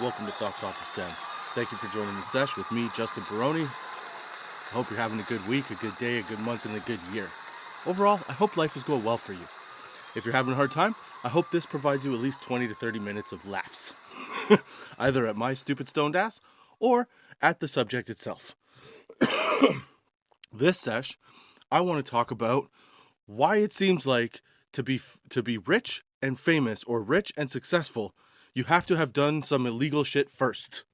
Welcome to Thoughts Off the Stem. Thank you for joining the sesh with me, Justin Barone. I hope you're having a good week, a good day, a good month, and a good year. Overall, I hope life is going well for you. If you're having a hard time, I hope this provides you at least 20 to 30 minutes of laughs. Either at my stupid stoned ass or at the subject itself. This sesh, I want to talk about why it seems like to be rich and famous or rich and successful, you have to have done some illegal shit first.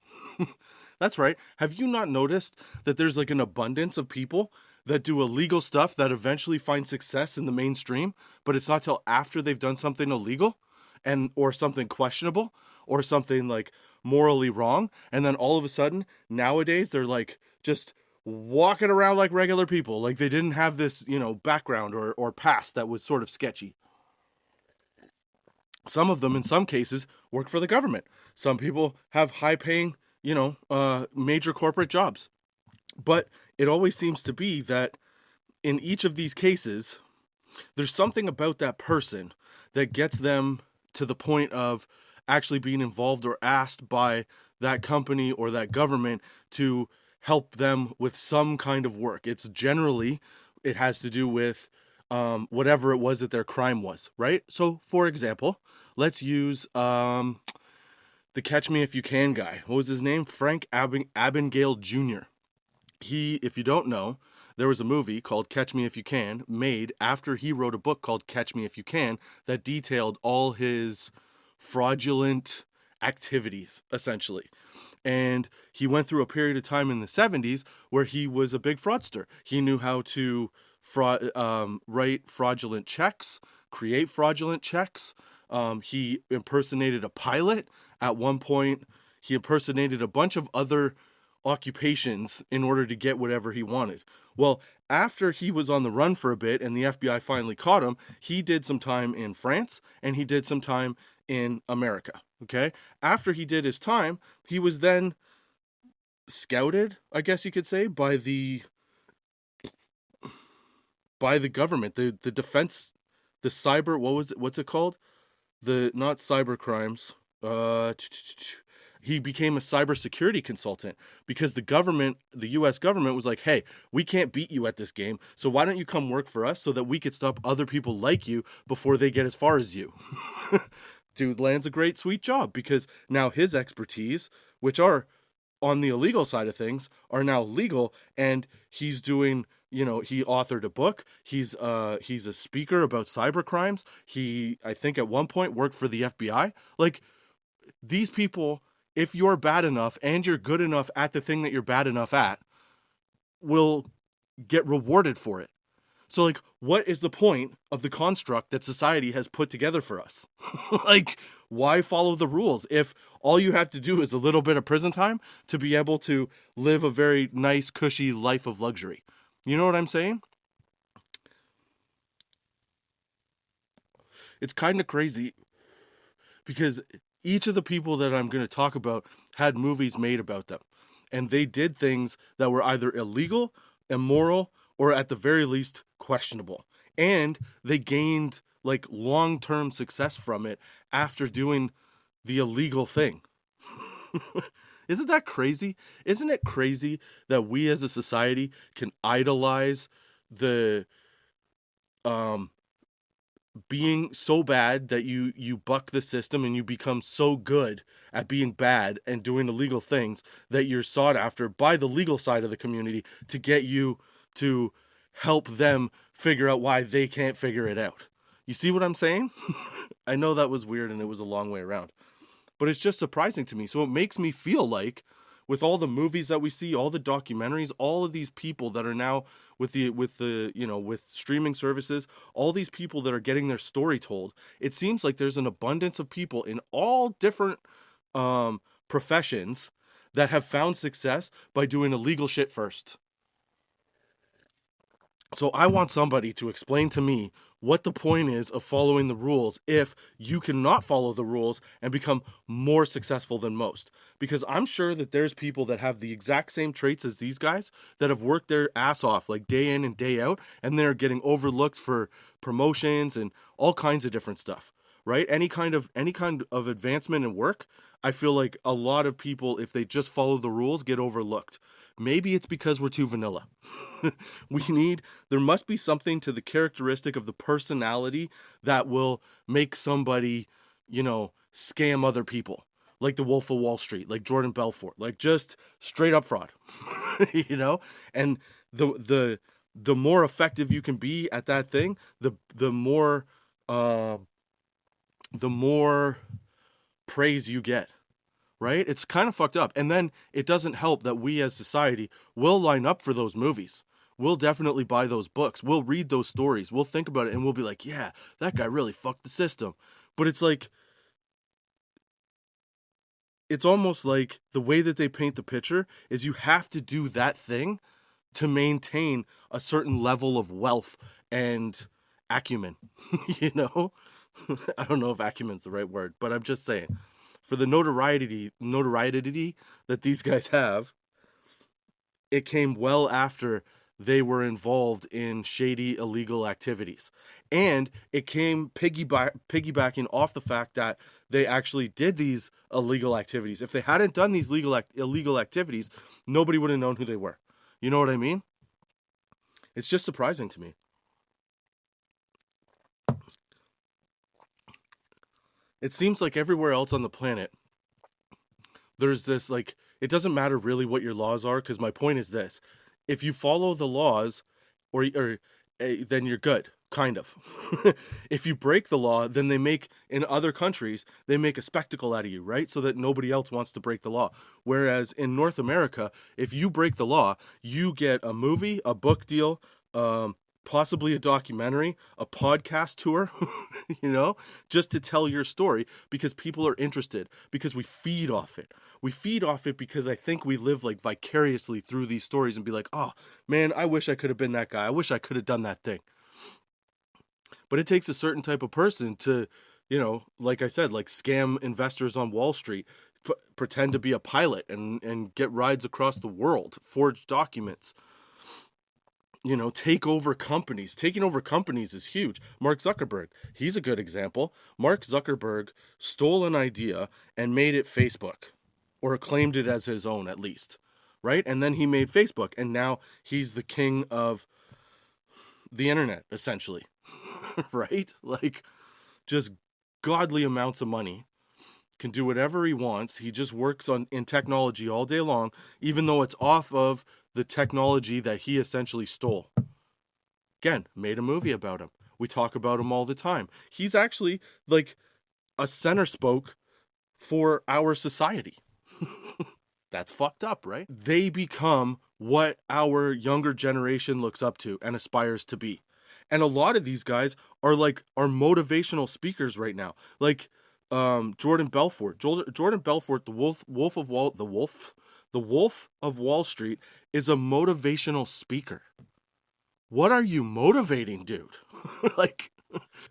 That's right. Have you not noticed that there's like an abundance of people that do illegal stuff that eventually find success in the mainstream, but it's not till after they've done something illegal and or something questionable or something like morally wrong, and then all of a sudden nowadays they're like just walking around like regular people, like they didn't have this, background or past that was sort of sketchy. Some of them, in some cases, work for the government. Some people have high paying, major corporate jobs. But it always seems to be that in each of these cases, there's something about that person that gets them to the point of actually being involved or asked by that company or that government to help them with some kind of work. It's generally, it has to do with whatever it was that their crime was, right? So, for example, let's use the Catch Me If You Can guy. What was his name? Frank Abagnale Jr. If you don't know, there was a movie called Catch Me If You Can made after he wrote a book called Catch Me If You Can that detailed all his fraudulent activities, essentially. And he went through a period of time in the 70s where he was a big fraudster. He knew how to write fraudulent checks, create fraudulent checks. He impersonated a pilot. At one point, he impersonated a bunch of other occupations in order to get whatever he wanted. Well, after he was on the run for a bit and the FBI finally caught him, he did some time in France and he did some time in America. Okay? After he did his time, he was then scouted, I guess you could say, by the government, the defense, the cyber, what's it called? Not cyber crimes. He became a cybersecurity consultant because the government, the US government was like, hey, we can't beat you at this game, so why don't you come work for us so that we could stop other people like you before they get as far as you. Dude lands a great sweet job because now his expertise, which are on the illegal side of things, are now legal, and he's doing, he authored a book. He's a speaker about cyber crimes. He, I think at one point, worked for the FBI. Like, these people, if you're bad enough and you're good enough at the thing that you're bad enough at, will get rewarded for it. So, like, what is the point of the construct that society has put together for us? Like, why follow the rules if all you have to do is a little bit of prison time to be able to live a very nice, cushy life of luxury? You know what I'm saying? It's kind of crazy because each of the people that I'm going to talk about had movies made about them. And they did things that were either illegal, immoral, or at the very least questionable. And they gained like long-term success from it after doing the illegal thing. Isn't that crazy? Isn't it crazy that we as a society can idolize the being so bad that you buck the system and you become so good at being bad and doing illegal things that you're sought after by the legal side of the community to get you to help them figure out why they can't figure it out. You see what I'm saying? I know that was weird and it was a long way around, but it's just surprising to me. So it makes me feel like with all the movies that we see, all the documentaries, all of these people that are now with streaming services, all these people that are getting their story told, it seems like there's an abundance of people in all different professions that have found success by doing illegal shit first. So I want somebody to explain to me what the point is of following the rules if you cannot follow the rules and become more successful than most. Because I'm sure that there's people that have the exact same traits as these guys that have worked their ass off like day in and day out, and they're getting overlooked for promotions and all kinds of different stuff, right? Any kind of advancement in work, I feel like a lot of people, if they just follow the rules, get overlooked. Maybe it's because we're too vanilla. There must be something to the characteristic of the personality that will make somebody, scam other people. Like the Wolf of Wall Street, like Jordan Belfort, like just straight up fraud, you know? And the more effective you can be at that thing, the more, uh, the more praise you get, right? It's kind of fucked up. And then it doesn't help that we as society will line up for those movies. We'll definitely buy those books. We'll read those stories. We'll think about it and we'll be like, yeah, that guy really fucked the system. But it's like, it's almost like the way that they paint the picture is you have to do that thing to maintain a certain level of wealth and acumen, you know? I don't know if acumen's the right word, but I'm just saying, for the notoriety that these guys have, it came well after they were involved in shady illegal activities. And it came piggybacking off the fact that they actually did these illegal activities. If they hadn't done these illegal activities, nobody would have known who they were. You know what I mean? It's just surprising to me. It seems like everywhere else on the planet, there's this, like, it doesn't matter really what your laws are, because my point is this: if you follow the laws, then you're good, kind of. If you break the law, then in other countries, they make a spectacle out of you, right? So that nobody else wants to break the law. Whereas in North America, if you break the law, you get a movie, a book deal, possibly a documentary, a podcast tour, just to tell your story, because people are interested, because we feed off it. We feed off it because I think we live like vicariously through these stories and be like, oh man, I wish I could have been that guy. I wish I could have done that thing. But it takes a certain type of person to, like I said, like scam investors on Wall Street, pretend to be a pilot and get rides across the world, forge documents, take over companies. Taking over companies is huge. Mark Zuckerberg, he's a good example. Mark Zuckerberg stole an idea and made it Facebook, or claimed it as his own at least, right? And then he made Facebook, and now he's the king of the internet, essentially, right? Like, just godly amounts of money, can do whatever he wants. He just works in technology all day long, even though it's off of the technology that he essentially stole. Again, made a movie about him. We talk about him all the time. He's actually like a center spoke for our society. That's fucked up, right? They become what our younger generation looks up to and aspires to be. And a lot of these guys are motivational speakers right now. Like Jordan Belfort. Jordan Belfort, the Wolf of Wall Street, is a motivational speaker. What are you motivating, dude? Like,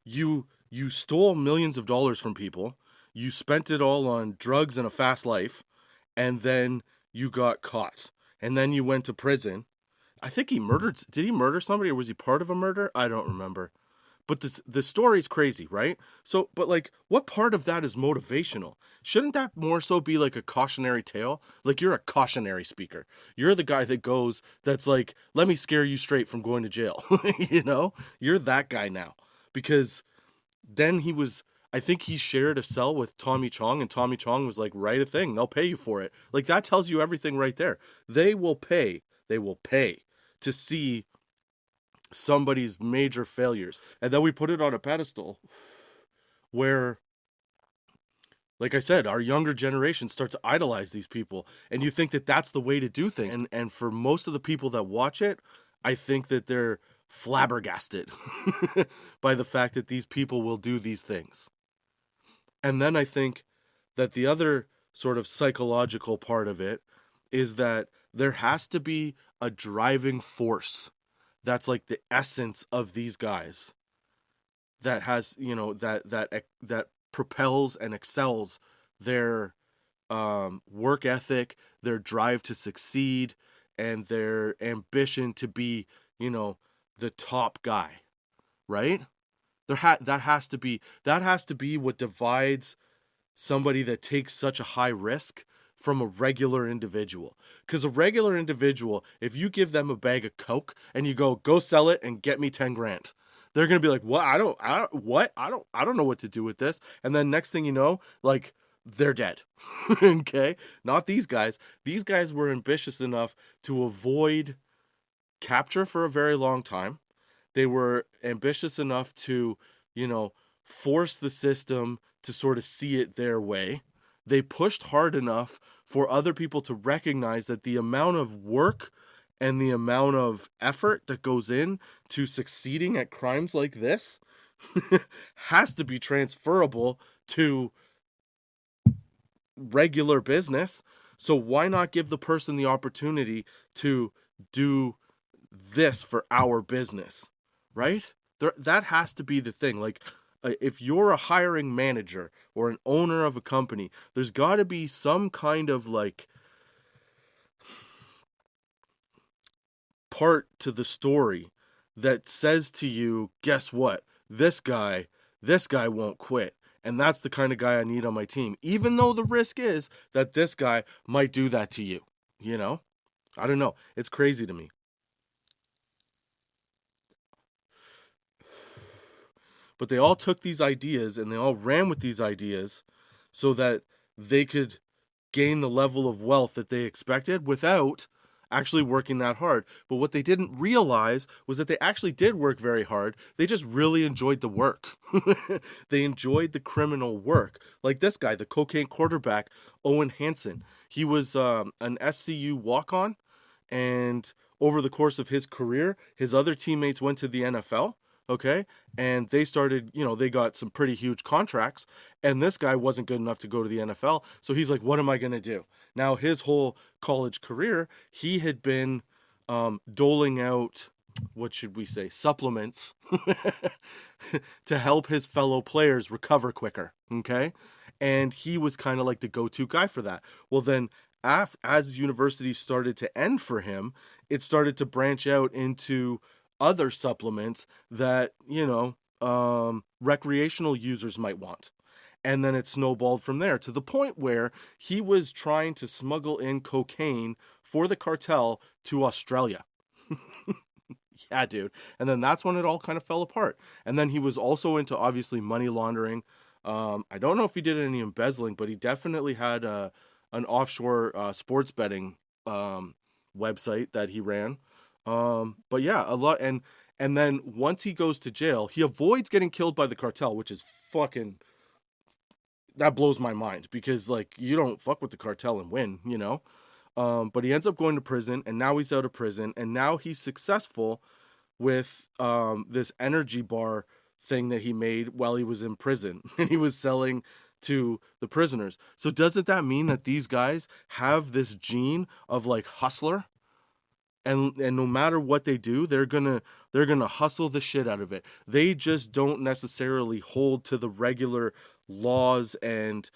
you stole millions of dollars from people, you spent it all on drugs and a fast life, and then you got caught. And then you went to prison. I think did he murder somebody, or was he part of a murder? I don't remember. But the story's crazy, right? So, but like, what part of that is motivational? Shouldn't that more so be like a cautionary tale? Like, you're a cautionary speaker. You're the guy that's like, let me scare you straight from going to jail. You're that guy now. Because then I think he shared a cell with Tommy Chong, and Tommy Chong was like, write a thing, they'll pay you for it. Like, that tells you everything right there. They will pay to see somebody's major failures, and then we put it on a pedestal where, like I said, our younger generation start to idolize these people, and you think that that's the way to do things. And for most of the people that watch it, I think that they're flabbergasted by the fact that these people will do these things. And then I think that the other sort of psychological part of it is that there has to be a driving force that's like the essence of these guys, that has, that propels and excels their work ethic, their drive to succeed, and their ambition to be, the top guy, right? That has to be what divides somebody that takes such a high risk from a regular individual. Because a regular individual, if you give them a bag of Coke and you go sell it and get me 10 grand, they're gonna be like, what? I don't know what to do with this. And then next thing you know, like, they're dead. Okay, not these guys. These guys were ambitious enough to avoid capture for a very long time. They were ambitious enough to, you know, force the system to sort of see it their way. They pushed hard enough for other people to recognize that the amount of work and the amount of effort that goes in to succeeding at crimes like this has to be transferable to regular business. So why not give the person the opportunity to do this for our business, right? That has to be the thing. Like, if you're a hiring manager or an owner of a company, there's got to be some kind of like part to the story that says to you, guess what? This guy won't quit. And that's the kind of guy I need on my team. Even though the risk is that this guy might do that to you, you know? I don't know. It's crazy to me. But they all took these ideas and they all ran with these ideas so that they could gain the level of wealth that they expected without actually working that hard. But what they didn't realize was that they actually did work very hard. They just really enjoyed the work. They enjoyed the criminal work. Like this guy, the cocaine quarterback, Owen Hansen. He was an SCU walk-on, and over the course of his career, his other teammates went to the NFL. Okay. And they started, they got some pretty huge contracts. And this guy wasn't good enough to go to the NFL. So he's like, what am I going to do? Now, his whole college career, he had been doling out, what should we say, supplements to help his fellow players recover quicker. Okay. And he was kind of like the go-to guy for that. Well, then as university started to end for him, it started to branch out into other supplements that, recreational users might want. And then it snowballed from there to the point where he was trying to smuggle in cocaine for the cartel to Australia. Yeah, dude. And then that's when it all kind of fell apart. And then he was also into, obviously, money laundering. I don't know if he did any embezzling, but he definitely had an offshore sports betting website that he ran. But yeah, a lot. And then once he goes to jail, he avoids getting killed by the cartel, which is fucking, that blows my mind, because like, you don't fuck with the cartel and win, but he ends up going to prison, and now he's out of prison, and now he's successful with this energy bar thing that he made while he was in prison, and he was selling to the prisoners. So doesn't that mean that these guys have this gene of like hustler? And no matter what they do, they're gonna hustle the shit out of it. They just don't necessarily hold to the regular laws and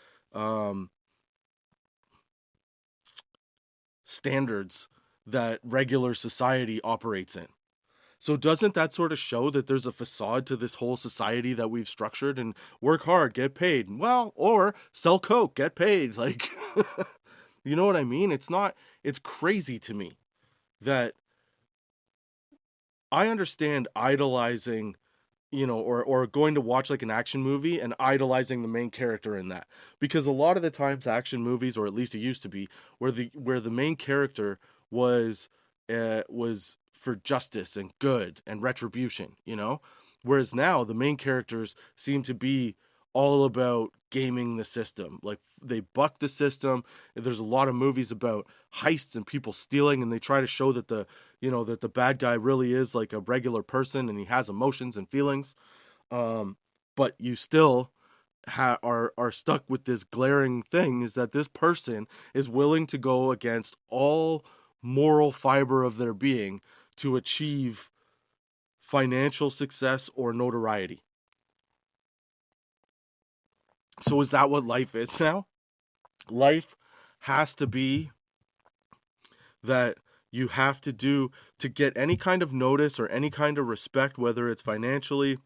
standards that regular society operates in. So doesn't that sort of show that there's a facade to this whole society that we've structured, and work hard, get paid? Well, or sell coke, get paid. Like, you know what I mean? It's crazy to me that I understand idolizing, or going to watch like an action movie and idolizing the main character in that. Because a lot of the times action movies, or at least it used to be, where the main character was for justice and good and retribution, Whereas now the main characters seem to be all about gaming the system. Like, they buck the system. There's a lot of movies about heists and people stealing, and they try to show that the bad guy really is like a regular person and he has emotions and feelings. But you still are stuck with this glaring thing, is that this person is willing to go against all moral fiber of their being to achieve financial success or notoriety. So is that what life is now? Life has to be that you have to do to get any kind of notice or any kind of respect, whether it's financially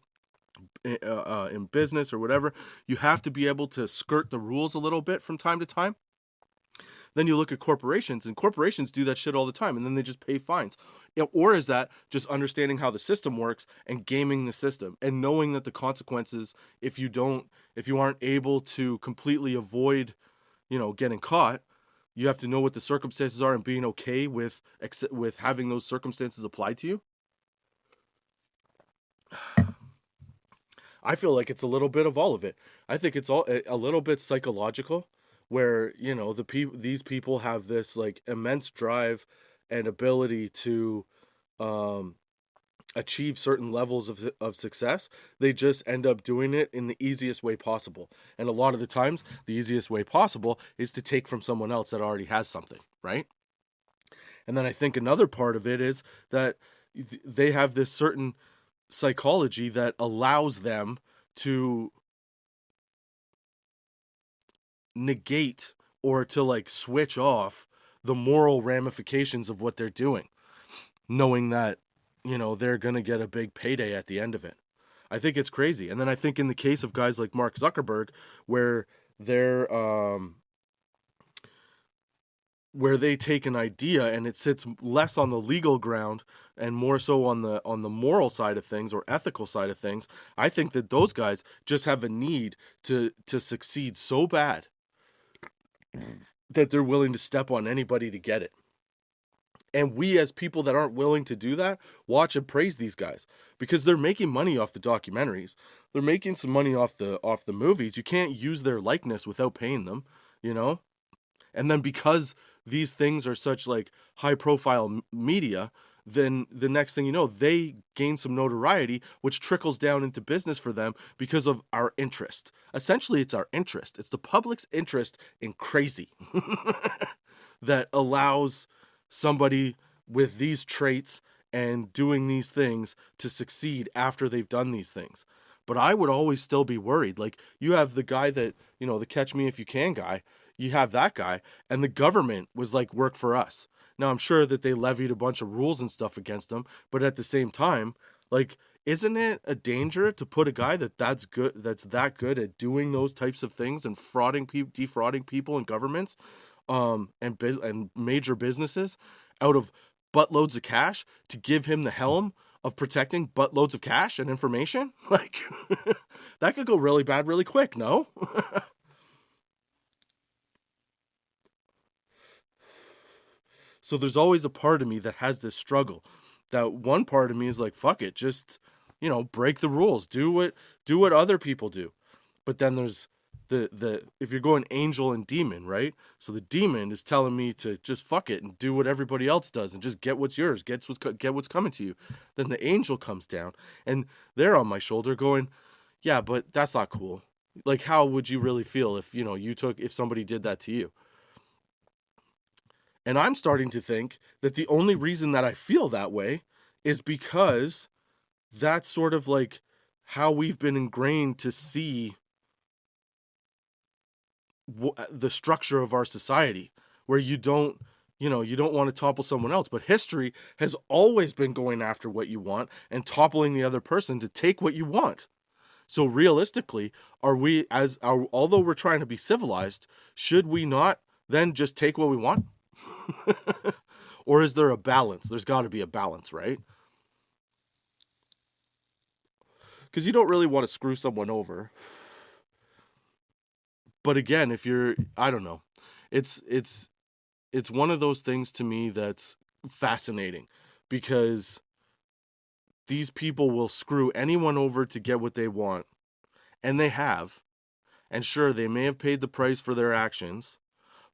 in business or whatever, you have to be able to skirt the rules a little bit from time to time. Then you look at corporations, and corporations do that shit all the time, and then they just pay fines. Or is that just understanding how the system works and gaming the system and knowing that the consequences, if you aren't able to completely avoid, getting caught, you have to know what the circumstances are and being okay with having those circumstances applied to you. I feel like it's a little bit of all of it. I think it's all a little bit psychological, where these people have this like immense drive and ability to um, achieve certain levels of success. They just end up doing it in the easiest way possible, and a lot of the times, the easiest way possible is to take from someone else that already has something, right? And then I think another part of it is that they have this certain psychology that allows them to negate or to like switch off the moral ramifications of what they're doing, knowing that they're going to get a big payday at the end of it. I think it's crazy. And then I think in the case of guys like Mark Zuckerberg, where they take an idea and it sits less on the legal ground and more so on the moral side of things or ethical side of things, I think that those guys just have a need to succeed so bad that they're willing to step on anybody to get it. And we, as people that aren't willing to do that, watch and praise these guys because they're making money off the documentaries. They're making some money off the movies. You can't use their likeness without paying them, And then because these things are such like high profile media, then the next thing you know, they gain some notoriety, which trickles down into business for them because of our interest. Essentially, it's our interest. It's the public's interest in crazy that allows somebody with these traits and doing these things to succeed after they've done these things. But I would always still be worried. Like, you have the guy that, the catch me if you can guy, you have that guy, and the government was like, work for us. Now, I'm sure that they levied a bunch of rules and stuff against them, but at the same time, like, isn't it a danger to put a guy that's that good at doing those types of things and defrauding people and governments, and major businesses out of buttloads of cash, to give him the helm of protecting buttloads of cash and information? Like, that could go really bad really quick, no? So there's always a part of me that has this struggle. That one part of me is like, fuck it, just, break the rules, do what other people do. But then there's the if you're going angel and demon, right? So the demon is telling me to just fuck it and do what everybody else does and just get what's yours, get what's coming to you. Then the angel comes down and they're on my shoulder going, yeah, but that's not cool. Like, how would you really feel if if somebody did that to you? And I'm starting to think that the only reason that I feel that way is because that's sort of like how we've been ingrained to see the structure of our society, where you don't want to topple someone else. But history has always been going after what you want and toppling the other person to take what you want. So realistically, although we're trying to be civilized, should we not then just take what we want? Or is there a balance? There's got to be a balance, right? Because you don't really want to screw someone over. But again, I don't know, it's one of those things to me that's fascinating, because these people will screw anyone over to get what they want, and they have. And sure, they may have paid the price for their actions,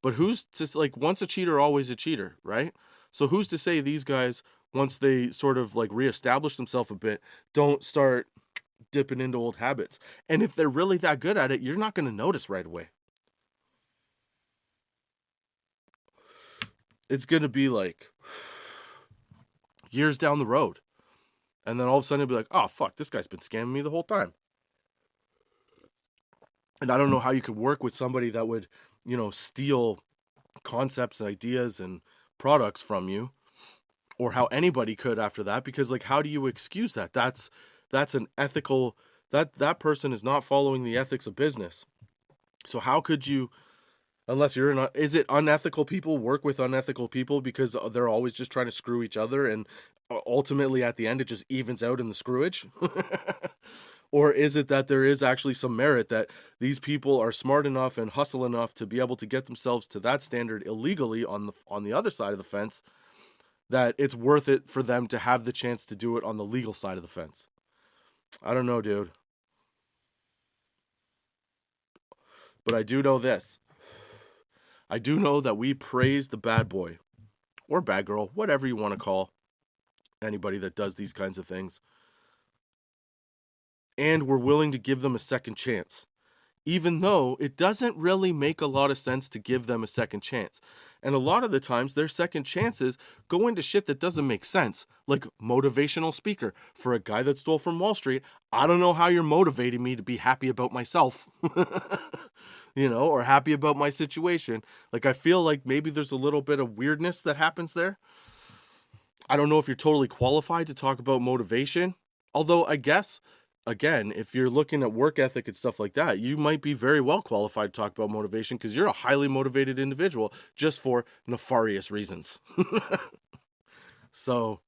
but who's to, like, once a cheater, always a cheater, right? So who's to say these guys, once they sort of like reestablish themselves a bit, don't start dipping into old habits? And if they're really that good at it, you're not going to notice right away. It's going to be like years down the road. And then all of a sudden it'll be like, oh, fuck, this guy's been scamming me the whole time. And I don't know how you could work with somebody that would, steal concepts and ideas and products from you, or how anybody could after that, because like, how do you excuse that? That's an ethical that person is not following the ethics of business. So how could you, unless you're in is it unethical people work with unethical people because they're always just trying to screw each other, and ultimately at the end it just evens out in the screwage? Or is it that there is actually some merit that these people are smart enough and hustle enough to be able to get themselves to that standard illegally on the other side of the fence, that it's worth it for them to have the chance to do it on the legal side of the fence? I don't know, dude. But I do know this. I do know that we praise the bad boy or bad girl, whatever you want to call anybody that does these kinds of things. And we're willing to give them a second chance, even though it doesn't really make a lot of sense to give them a second chance. And a lot of the times, their second chances go into shit that doesn't make sense, like motivational speaker. For a guy that stole from Wall Street, I don't know how you're motivating me to be happy about myself, or happy about my situation. Like, I feel like maybe there's a little bit of weirdness that happens there. I don't know if you're totally qualified to talk about motivation, although I guess, again, if you're looking at work ethic and stuff like that, you might be very well qualified to talk about motivation because you're a highly motivated individual just for nefarious reasons. So,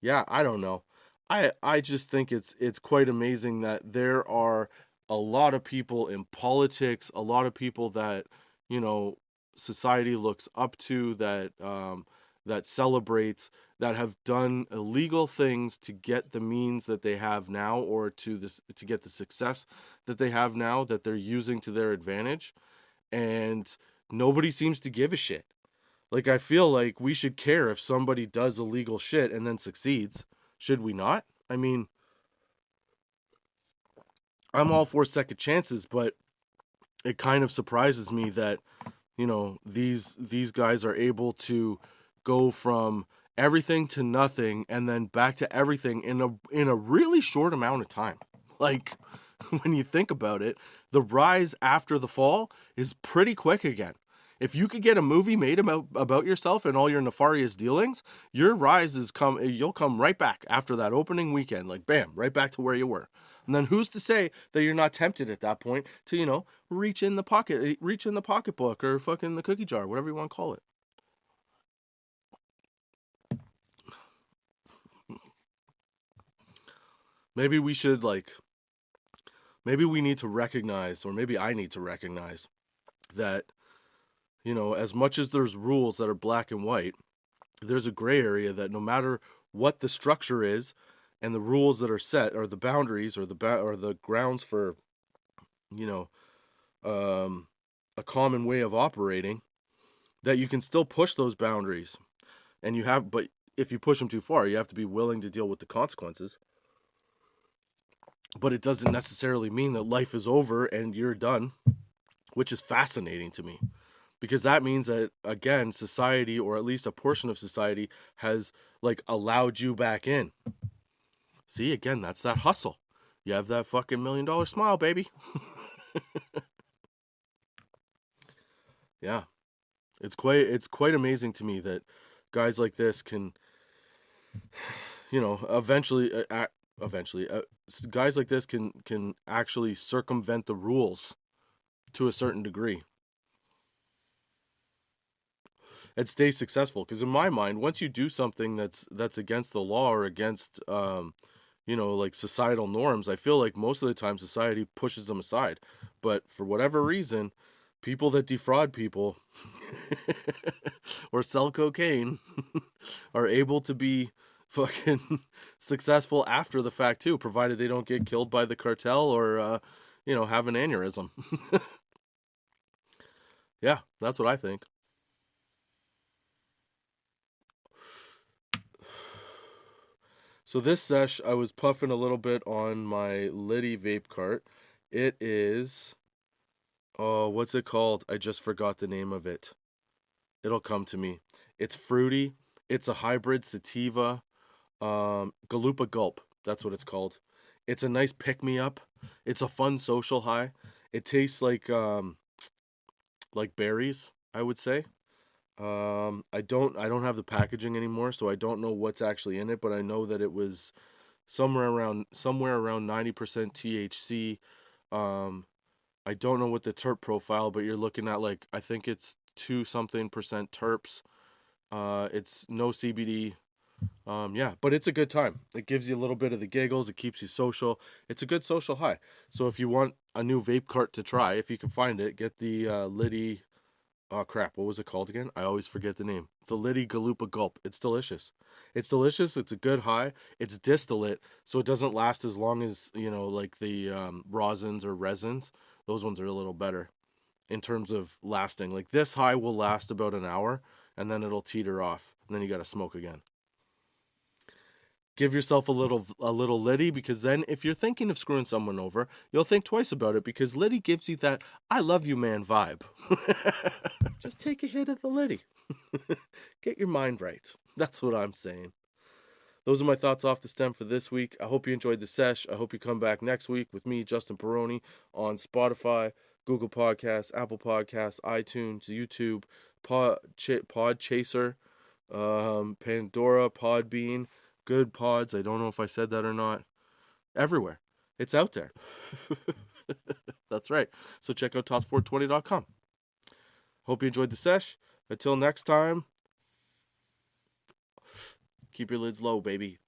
yeah, I don't know. I just think it's quite amazing that there are a lot of people in politics, a lot of people that, you know, society looks up to, that celebrates, that have done illegal things to get the means that they have now, or to get the success that they have now, that they're using to their advantage, and nobody seems to give a shit. Like, I feel like we should care if somebody does illegal shit and then succeeds. Should we not? I mean, I'm all for second chances, but it kind of surprises me that, these guys are able to go from everything to nothing and then back to everything in a really short amount of time. Like, when you think about it, the rise after the fall is pretty quick again. If you could get a movie made about yourself and all your nefarious dealings, your rise you'll come right back after that opening weekend, like bam, right back to where you were. And then who's to say that you're not tempted at that point to, reach in the pocketbook or fucking the cookie jar, whatever you want to call it. Maybe we should maybe we need to recognize, or maybe I need to recognize that, as much as there's rules that are black and white, there's a gray area that no matter what the structure is and the rules that are set, or the boundaries, or the grounds for, you know, a common way of operating, that you can still push those boundaries. But if you push them too far, you have to be willing to deal with the consequences. But it doesn't necessarily mean that life is over and you're done, which is fascinating to me. Because that means that, again, society, or at least a portion of society, has allowed you back in. See, again, that's that hustle. You have that fucking $1 million smile, baby. Yeah. It's quite amazing to me that guys like this can, eventually, guys like this can actually circumvent the rules to a certain degree and stay successful. Because in my mind, once you do something that's against the law, or against societal norms, I feel like most of the time society pushes them aside. But for whatever reason, people that defraud people or sell cocaine are able to be fucking successful after the fact too, provided they don't get killed by the cartel or have an aneurysm. Yeah, that's what I think. So this sesh, I was puffing a little bit on my Liddy vape cart. It is, oh, what's it called? I just forgot the name of it. It'll come to me. It's fruity. It's a hybrid sativa. Galupa Gulp. That's what it's called. It's a nice pick me up. It's a fun social high. It tastes like berries, I would say. I don't have the packaging anymore, so I don't know what's actually in it, but I know that it was somewhere around 90% THC. I don't know what the terp profile, but you're looking at like, I think it's 2 something percent terps. It's no CBD. Yeah, but it's a good time. It gives you a little bit of the giggles. It keeps you social. It's a good social high. So if you want a new vape cart to try, if you can find it, get the Liddy. Oh crap! What was it called again? I always forget the name. The Liddy Galupa Gulp. It's delicious. It's delicious. It's a good high. It's distillate, so it doesn't last as long as, like the rosins or resins. Those ones are a little better in terms of lasting. Like this high will last about an hour, and then it'll teeter off, and then you got to smoke again. Give yourself a little Liddy, because then if you're thinking of screwing someone over, you'll think twice about it, because Liddy gives you that I love you man vibe. Just take a hit of the Liddy. Get your mind right. That's what I'm saying. Those are my thoughts off the stem for this week. I hope you enjoyed the sesh. I hope you come back next week with me, Justin Barone, on Spotify, Google Podcasts, Apple Podcasts, iTunes, YouTube, Podchaser, Pandora, Podbean, Good Pods. I don't know if I said that or not. Everywhere. It's out there. That's right. So check out toss420.com. Hope you enjoyed the sesh. Until next time, keep your lids low, baby.